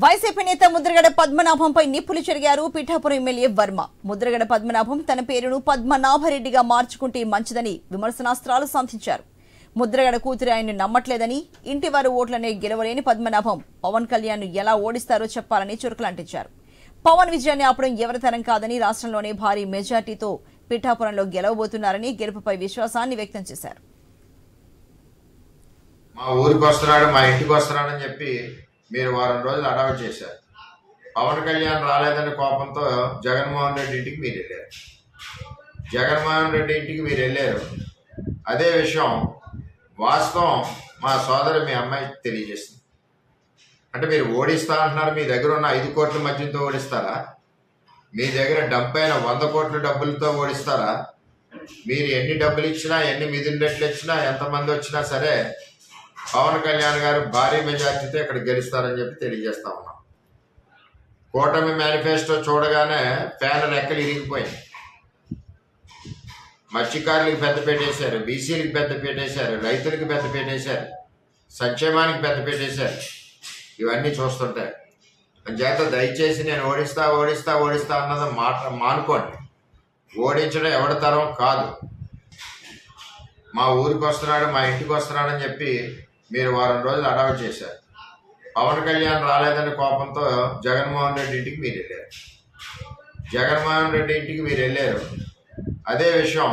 YCP నేత ముద్రగడ పద్మనాభంపై నిప్పులు చెరిగారు Pithapuram MLA Varma. Mudragada Padmanabham తన పేరును పద్మనాభరెడ్డిగా మార్చుకుంటే మంచిదని విమర్శనాస్త్రాలు సంధించారు. ముద్రగడ కూతురు ఆయన్ని నమ్మట్లేదని, ఇంటి వారు ఓట్లనే గెలవలేని పద్మనాభం పవన్ కళ్యాణ్ ఎలా ఓడిస్తారో చెప్పాలని చురుకులంటించారు. పవన్ విజయాన్ని ఆపడం ఎవరి తరం కాదని, రాష్ట్రంలోనే భారీ మెజార్టీతో పిఠాపురంలో గెలవబోతున్నారని గెలుపుపై విశ్వాసాన్ని వ్యక్తం చేశారు. మా ఊరికి వస్తున్నాడు, మా ఇంటికి వస్తున్నాడని చెప్పి మీరు వారం రోజులు అడావిట్ చేశారు. పవన్ కళ్యాణ్ రాలేదని కోపంతో జగన్మోహన్ రెడ్డి ఇంటికి మీరు వెళ్ళారు. జగన్మోహన్ రెడ్డి ఇంటికి మీరు వెళ్ళారు. అదే విషయం వాస్తవం మా సోదరు మీ అమ్మాయికి తెలియజేసింది. అంటే మీరు ఓడిస్తా అంటున్నారు. మీ దగ్గర ఉన్న 5 కోట్ల మద్యంతో ఓడిస్తారా? మీ దగ్గర డబ్బైన 100 కోట్ల డబ్బులతో ఓడిస్తారా? మీరు ఎన్ని డబ్బులు ఇచ్చినా, ఎన్ని మిదిలి రెట్లు ఇచ్చినా, ఎంతమంది వచ్చినా సరే పవన్ కళ్యాణ్ గారు భారీ మెజార్టీతో ఇక్కడ గెలుస్తారని చెప్పి తెలియజేస్తా ఉన్నాం. కూటమి మేనిఫెస్టో చూడగానే ఫ్యాన్ రెక్కలు ఇరిగిపోయింది. మత్స్యకారులకు పెద్ద పెట్టేశారు, బీసీలకు పెద్ద పెట్టేశారు, రైతులకు పెద్ద పెట్టేశారు, సంక్షేమానికి పెద్ద పెట్టేశారు. ఇవన్నీ చూస్తుంటే చేత దయచేసి నేను ఓడిస్తా ఓడిస్తా ఓడిస్తా అన్నది మాట మానుకోండి. ఓడించడం ఎవరి తరం కాదు. మా ఊరికి వస్తున్నాడు, మా ఇంటికి వస్తున్నాడని చెప్పి మీరు వారం రోజులు అడావిట్ చేశారు. పవన్ కళ్యాణ్ రాలేదని కోపంతో జగన్మోహన్ రెడ్డి ఇంటికి మీరు వెళ్ళారు. జగన్మోహన్ రెడ్డి ఇంటికి మీరు వెళ్ళారు. అదే విషయం